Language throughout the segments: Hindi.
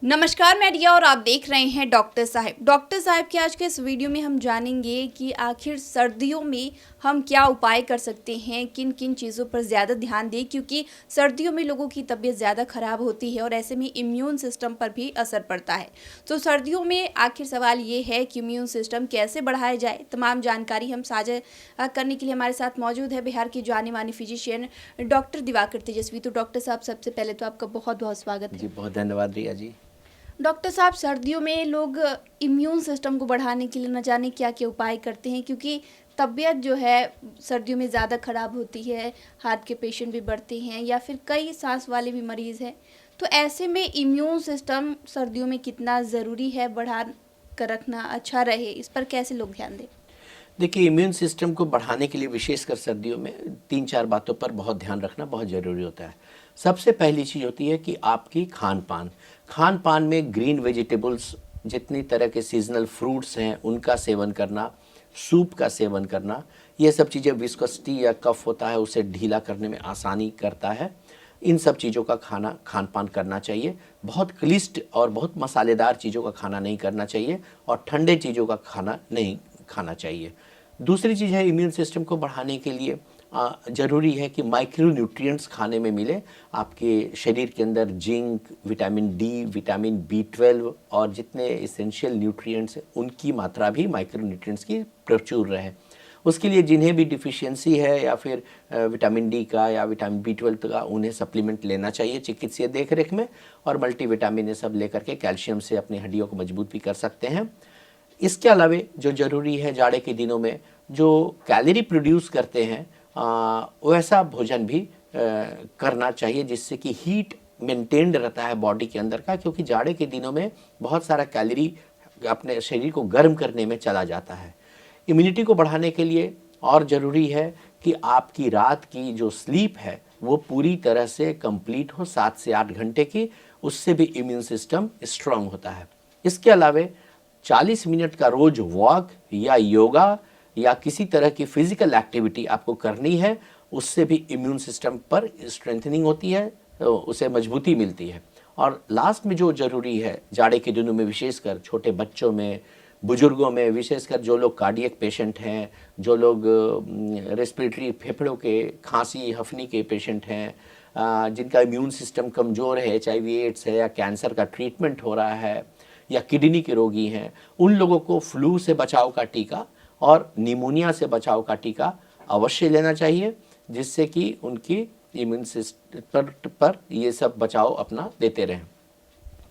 नमस्कार, मैं रिया और आप देख रहे हैं डॉक्टर साहब। डॉक्टर साहब के आज के इस वीडियो में हम जानेंगे कि आखिर सर्दियों में हम क्या उपाय कर सकते हैं, किन किन चीज़ों पर ज़्यादा ध्यान दें, क्योंकि सर्दियों में लोगों की तबीयत ज़्यादा ख़राब होती है और ऐसे में इम्यून सिस्टम पर भी असर पड़ता है। तो सर्दियों में आखिर सवाल ये है कि इम्यून सिस्टम कैसे बढ़ाया जाए। तमाम जानकारी हम साझा करने के लिए हमारे साथ मौजूद है बिहार की जाने मानी फिजिशियन डॉक्टर दिवाकर तेजस्वी। तो डॉक्टर साहब, सबसे पहले तो आपका बहुत बहुत स्वागत है। जी, बहुत धन्यवाद रिया जी। डॉक्टर साहब, सर्दियों में लोग इम्यून सिस्टम को बढ़ाने के लिए न जाने क्या क्या उपाय करते हैं, क्योंकि तबीयत जो है सर्दियों में ज़्यादा ख़राब होती है, हार्ट के पेशेंट भी बढ़ते हैं या फिर कई सांस वाले भी मरीज़ हैं। तो ऐसे में इम्यून सिस्टम सर्दियों में कितना ज़रूरी है, बढ़ा कर रखना अच्छा रहे, इस पर कैसे लोग ध्यान दें? देखिए, इम्यून सिस्टम को बढ़ाने के लिए विशेषकर सर्दियों में 3-4 बातों पर बहुत ध्यान रखना बहुत ज़रूरी होता है। सबसे पहली चीज़ होती है कि आपकी खान-पान। खान-पान में ग्रीन वेजिटेबल्स, जितनी तरह के सीज़नल फ्रूट्स हैं, उनका सेवन करना, सूप का सेवन करना, ये सब चीज़ें विस्कोसिटी या कफ होता है, उसे ढीला करने में आसानी करता है। इन सब चीज़ों का खान-पान करना चाहिए। बहुत क्लिष्ट और बहुत मसालेदार चीज़ों का खाना नहीं करना चाहिए और ठंडे चीज़ों का खाना नहीं खाना चाहिए। दूसरी चीज़ है, इम्यून सिस्टम को बढ़ाने के लिए ज़रूरी है कि माइक्रो न्यूट्रिएंट्स खाने में मिले। आपके शरीर के अंदर zinc, vitamin D, vitamin B 12 और जितने इसेंशियल न्यूट्रिएंट्स हैं, उनकी मात्रा भी माइक्रो न्यूट्रिएंट्स की प्रचुर रहे। उसके लिए जिन्हें भी डिफिशियंसी है या फिर विटामिन डी का या विटामिन बी 12 का, उन्हें सप्लीमेंट लेना चाहिए चिकित्सीय देखरेख में। और मल्टीविटामिन ये सब लेकर के कैल्शियम से अपनी हड्डियों को मजबूत भी कर सकते हैं। इसके अलावा जो ज़रूरी है, जाड़े के दिनों में जो कैलोरी प्रोड्यूस करते हैं, वैसा भोजन भी करना चाहिए, जिससे कि हीट मेंटेन्ड रहता है बॉडी के अंदर का, क्योंकि जाड़े के दिनों में बहुत सारा कैलोरी अपने शरीर को गर्म करने में चला जाता है। इम्यूनिटी को बढ़ाने के लिए और ज़रूरी है कि आपकी रात की जो स्लीप है वो पूरी तरह से कंप्लीट हो, 7 से 8 घंटे की। उससे भी इम्यून सिस्टम स्ट्रांग होता है। इसके अलावा 40 मिनट का रोज वॉक या योगा या किसी तरह की फिजिकल एक्टिविटी आपको करनी है, उससे भी इम्यून सिस्टम पर स्ट्रेंथनिंग होती है, तो उसे मजबूती मिलती है। और लास्ट में जो ज़रूरी है, जाड़े के दिनों में विशेषकर छोटे बच्चों में, बुजुर्गों में, विशेषकर जो लोग कार्डियक पेशेंट हैं, जो लोग रेस्पिरेटरी फेफड़ों के खांसी हफनी के पेशेंट हैं, जिनका इम्यून सिस्टम कमज़ोर है, HIV एड्स है या कैंसर का ट्रीटमेंट हो रहा है या किडनी के रोगी हैं, उन लोगों को फ्लू से बचाव का टीका और निमोनिया से बचाव का टीका अवश्य लेना चाहिए, जिससे कि उनकी इम्यून सिस्टम पर ये सब बचाव अपना देते रहें।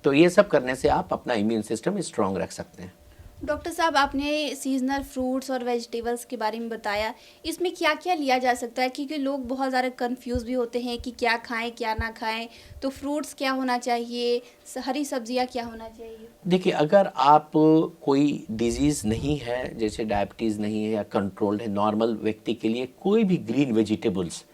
तो ये सब करने से आप अपना इम्यून सिस्टम स्ट्रांग रख सकते हैं। डॉक्टर साहब, आपने सीजनल फ्रूट्स और वेजिटेबल्स के बारे में बताया, इसमें क्या क्या लिया जा सकता है, क्योंकि लोग बहुत ज़्यादा कंफ्यूज भी होते हैं कि क्या खाएं क्या ना खाएं। तो फ्रूट्स क्या होना चाहिए, हरी सब्जियां क्या होना चाहिए? देखिए, अगर आप कोई डिजीज़ नहीं है, जैसे डायबिटीज़ नहीं है या कंट्रोल्ड है, नॉर्मल व्यक्ति के लिए कोई भी ग्रीन वेजिटेबल्स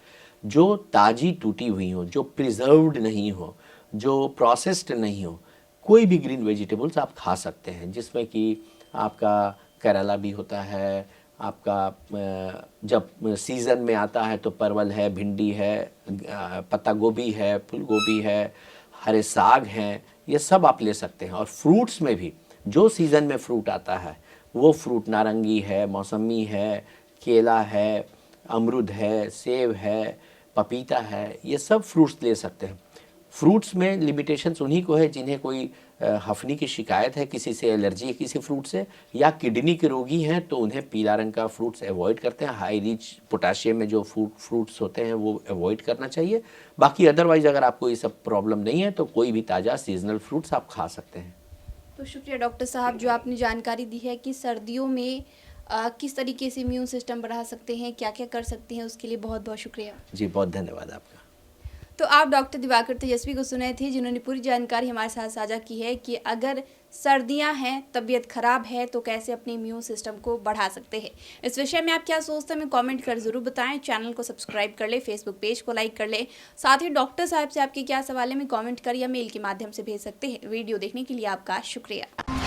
जो ताज़ी टूटी हुई हो, जो प्रिजर्व्ड नहीं हो, जो प्रोसेस्ड नहीं हो, कोई भी ग्रीन वेजिटेबल्स आप खा सकते हैं, जिसमें कि आपका करेला भी होता है, आपका जब सीज़न में आता है तो परवल है, भिंडी है, पत्ता गोभी है, फूल गोभी है, हरे साग हैं, ये सब आप ले सकते हैं। और फ्रूट्स में भी जो सीज़न में फ्रूट आता है, वो फ्रूट नारंगी है, मौसमी है, केला है, अमरूद है, सेब है, पपीता है, ये सब फ्रूट्स ले सकते हैं। फ्रूट्स में लिमिटेशंस उन्हीं को है जिन्हें कोई हफनी की शिकायत है, किसी से एलर्जी है किसी फ्रूट से, या किडनी के रोगी हैं, तो उन्हें पीला रंग का फ्रूट्स अवॉइड करते हैं। हाई रिच पोटाशियम में जो फ्रूट्स होते हैं वो अवॉइड करना चाहिए। बाकी अदरवाइज़ अगर आपको ये सब प्रॉब्लम नहीं है तो कोई भी ताज़ा सीजनल फ्रूट्स आप खा सकते हैं। तो शुक्रिया डॉक्टर साहब, जो आपने जानकारी दी है कि सर्दियों में किस तरीके से इम्यून सिस्टम बढ़ा सकते हैं, क्या क्या कर सकते हैं, उसके लिए बहुत बहुत शुक्रिया। जी, बहुत धन्यवाद आपका। तो आप डॉक्टर दिवाकर तेजस्वी को सुने थे, जिन्होंने पूरी जानकारी हमारे साथ साझा की है कि अगर सर्दियां हैं, तबीयत खराब है, तो कैसे अपने इम्यून सिस्टम को बढ़ा सकते हैं। इस विषय में आप क्या सोचते हैं, हमें कमेंट कर ज़रूर बताएं। चैनल को सब्सक्राइब कर ले, फेसबुक पेज को लाइक कर ले। साथ ही डॉक्टर साहब से आपके क्या सवाल है, हमें कमेंट कर या मेल के माध्यम से भेज सकते हैं। वीडियो देखने के लिए आपका शुक्रिया।